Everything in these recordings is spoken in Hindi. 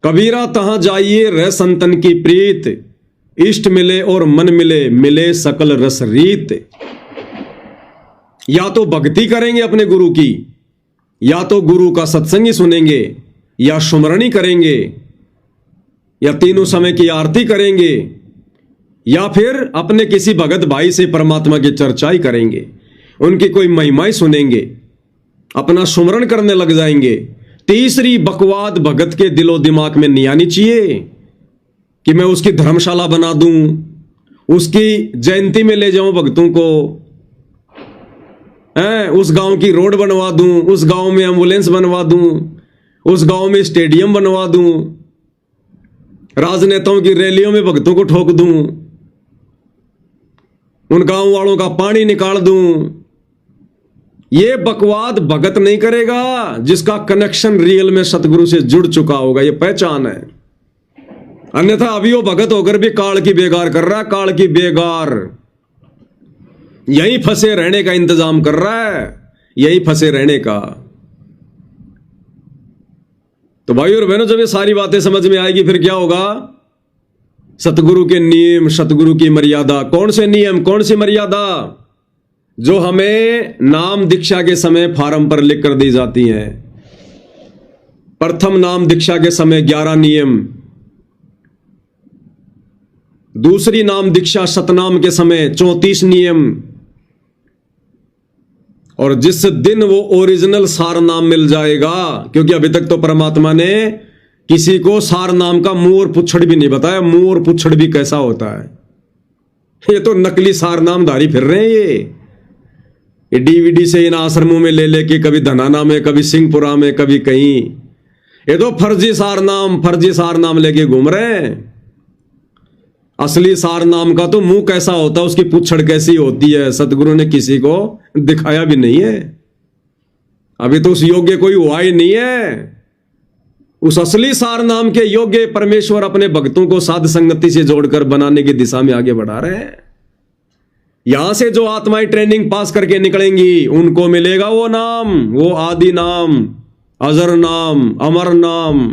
कबीरा तहां जाइए रह संतन की प्रीत, इष्ट मिले और मन मिले, मिले सकल रस रीत। या तो भक्ति करेंगे अपने गुरु की, या तो गुरु का सत्संग ही सुनेंगे, या सुमरणी करेंगे, या तीनों समय की आरती करेंगे, या फिर अपने किसी भगत भाई से परमात्मा की चर्चा ही करेंगे, उनकी कोई महिमाएं सुनेंगे, अपना सुमरण करने लग जाएंगे। तीसरी बकवाद भगत के दिलो दिमाग में नहीं आनी चाहिए कि मैं उसकी धर्मशाला बना दूं, उसकी जयंती में ले जाऊं भक्तों को, उस गांव की रोड बनवा दूं, उस गांव में एम्बुलेंस बनवा दूं, उस गांव में स्टेडियम बनवा दूं, राजनेताओं की रैलियों में भक्तों को ठोक दूं, उन गांव वालों का पानी निकाल दूं। ये बकवाद भगत नहीं करेगा जिसका कनेक्शन रियल में सतगुरु से जुड़ चुका होगा, ये पहचान है। अन्यथा अभी वो भगत होकर भी काल की बेगार कर रहा है, काल की बेगार। यहीं फंसे रहने का इंतजाम कर रहा है, यहीं फंसे रहने का। तो भाई और बहनों, जब ये सारी बातें समझ में आएगी फिर क्या होगा? सतगुरु के नियम, सतगुरु की मर्यादा। कौन से नियम, कौन सी मर्यादा? जो हमें नाम दीक्षा के समय फार्म पर लिख कर दी जाती हैं। प्रथम नाम दीक्षा के समय 11 नियम, दूसरी नाम दीक्षा सतनाम के समय 34 नियम, और जिस दिन वो ओरिजिनल सार नाम मिल जाएगा, क्योंकि अभी तक तो परमात्मा ने किसी को सार नाम का मुंह और पुच्छड़ भी नहीं बताया। मुंह और पुच्छड़ भी कैसा होता है? ये तो नकली सार नामधारी फिर रहे हैं। ये डीवीडी से इन आश्रमों में ले लेके कभी धनाना में, कभी सिंहपुरा में, कभी कहीं, ये तो फर्जी सार नाम लेके घूम रहे हैं। असली सार नाम का तो मुंह कैसा होता है, उसकी पुच्छड़ कैसी होती है, सतगुरु ने किसी को दिखाया भी नहीं है। अभी तो उस योग्य कोई हुआ ही नहीं है। उस असली सार नाम के योग्य परमेश्वर अपने भक्तों को साध संगति से जोड़कर बनाने की दिशा में आगे बढ़ा रहे हैं। यहां से जो आत्माएं ट्रेनिंग पास करके निकलेंगी उनको मिलेगा वो नाम, वो आदि नाम, अजर नाम, अमर नाम,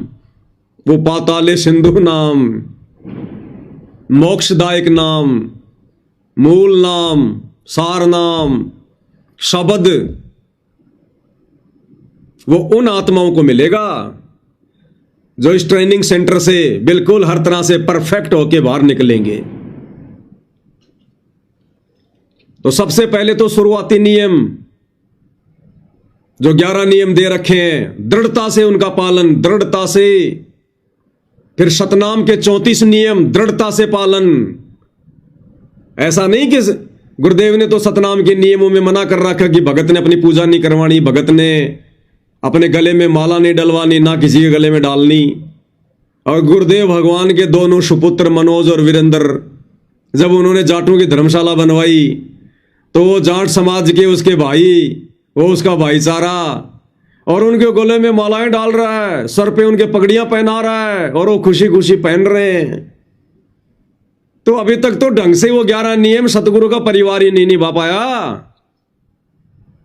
वो पाताले सिंधु नाम, मोक्षदायक नाम, मूल नाम, सार नाम, शब्द, वो उन आत्माओं को मिलेगा जो इस ट्रेनिंग सेंटर से बिल्कुल हर तरह से परफेक्ट होके बाहर निकलेंगे। तो सबसे पहले तो शुरुआती नियम, जो 11 नियम दे रखे हैं, दृढ़ता से उनका पालन, दृढ़ता से। फिर सतनाम के 34 नियम, दृढ़ता से पालन। ऐसा नहीं कि गुरुदेव ने तो सतनाम के नियमों में मना कर रखा कि भगत ने अपनी पूजा नहीं करवानी, भगत ने अपने गले में माला नहीं डलवानी, ना किसी के गले में डालनी। और गुरुदेव भगवान के दोनों सुपुत्र मनोज और वीरेंद्र, जब उन्होंने जाटों की धर्मशाला बनवाई तो वो जाट समाज के उसके भाई, वो उसका भाईचारा, और उनके गले में मालाएं डाल रहा है, सर पे उनके पगड़ियां पहना रहा है, और वो खुशी खुशी पहन रहे हैं। तो अभी तक तो ढंग से वो 11 नियम सतगुरु का परिवार ही नहीं निभा पाया।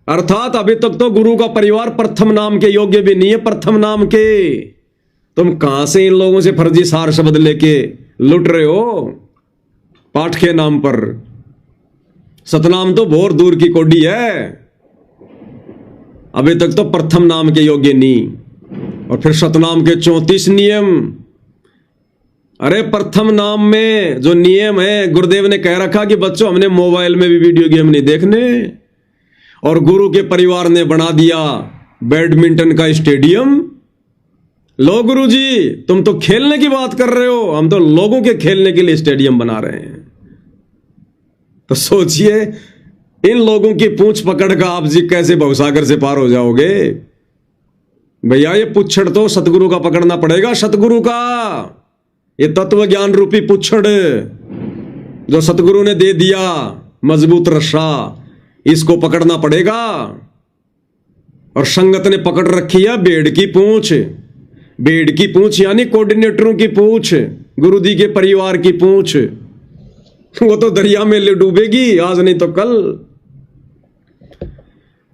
अर्थात अभी तक तो गुरु का परिवार प्रथम नाम के योग्य भी नहीं है। प्रथम नाम के तुम कहां से इन लोगों से फर्जी सार शब्द लेके लुट रहे हो पाठ के नाम पर? सतनाम तो बहुत दूर की कोडी है, अभी तक तो प्रथम नाम के योग्य नहीं। और फिर सतनाम के 34 नियम। अरे प्रथम नाम में जो नियम है, गुरुदेव ने कह रखा कि बच्चों हमने मोबाइल में भी वीडियो गेम नहीं देखने, और गुरु के परिवार ने बना दिया बैडमिंटन का स्टेडियम। लो गुरुजी, तुम तो खेलने की बात कर रहे हो, हम तो लोगों के खेलने के लिए स्टेडियम बना रहे हैं। तो सोचिए इन लोगों की पूंछ पकड़ का आप जी कैसे भवसागर से पार हो जाओगे? भैया ये पुच्छड़ तो सतगुरु का पकड़ना पड़ेगा, सतगुरु का। ये तत्व ज्ञान रूपी पुच्छड़ जो सतगुरु ने दे दिया, मजबूत रस्सा, इसको पकड़ना पड़ेगा। और संगत ने पकड़ रखी है भेड़ की पूंछ। भेड़ की पूंछ यानी कोऑर्डिनेटरों की पूंछ, गुरु जी के परिवार की पूंछ। वो तो दरिया में डूबेगी आज नहीं तो कल।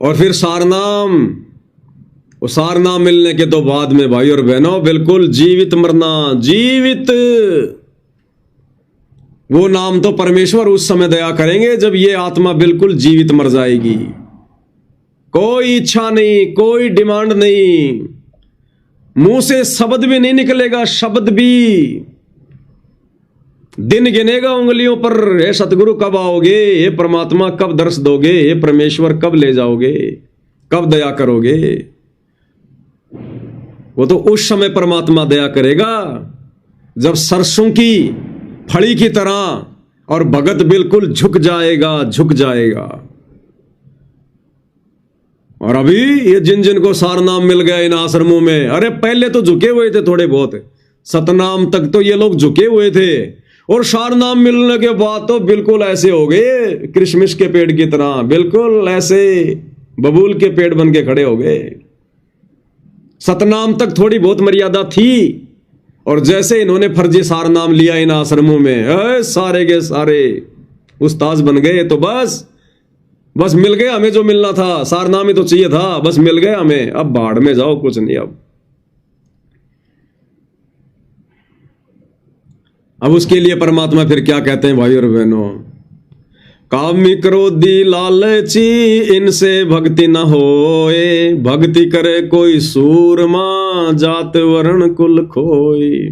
और फिर सारनाम, वो सार नाम मिलने के तो बाद में भाई और बहनों बिल्कुल जीवित मरना, जीवित। वो नाम तो परमेश्वर उस समय दया करेंगे जब ये आत्मा बिल्कुल जीवित मर जाएगी। कोई इच्छा नहीं, कोई डिमांड नहीं, मुंह से शब्द भी नहीं निकलेगा, शब्द भी। दिन गिनेगा उंगलियों पर, हे सतगुरु कब आओगे, हे परमात्मा कब दर्श दोगे, हे परमेश्वर कब ले जाओगे, कब दया करोगे। वो तो उस समय परमात्मा दया करेगा जब सरसों की फड़ी की तरह और भगत बिल्कुल झुक जाएगा, झुक जाएगा। और अभी ये जिन जिन को सार नाम मिल गया इन आश्रमों में, अरे पहले तो झुके हुए थे थोड़े बहुत, सतनाम तक तो ये लोग झुके हुए थे, और सार नाम मिलने के बाद तो बिल्कुल ऐसे हो गए क्रिसमस के पेड़ की तरह, बिल्कुल ऐसे बबूल के पेड़ बन के खड़े हो गए। सतनाम तक थोड़ी बहुत मर्यादा थी, और जैसे इन्होंने फर्जी सार नाम लिया इन आश्रमों में, सारे के सारे उस्ताद बन गए। तो बस मिल गया हमें जो मिलना था, सार नाम ही तो चाहिए था, बस मिल गया हमें, अब बाढ़ में जाओ, कुछ नहीं। अब उसके लिए परमात्मा फिर क्या कहते हैं भाई और बहनों, कामी क्रोधी लालची इनसे भक्ति न होए, भक्ति करे कोई सूरमा जात वर्ण कुल खोए।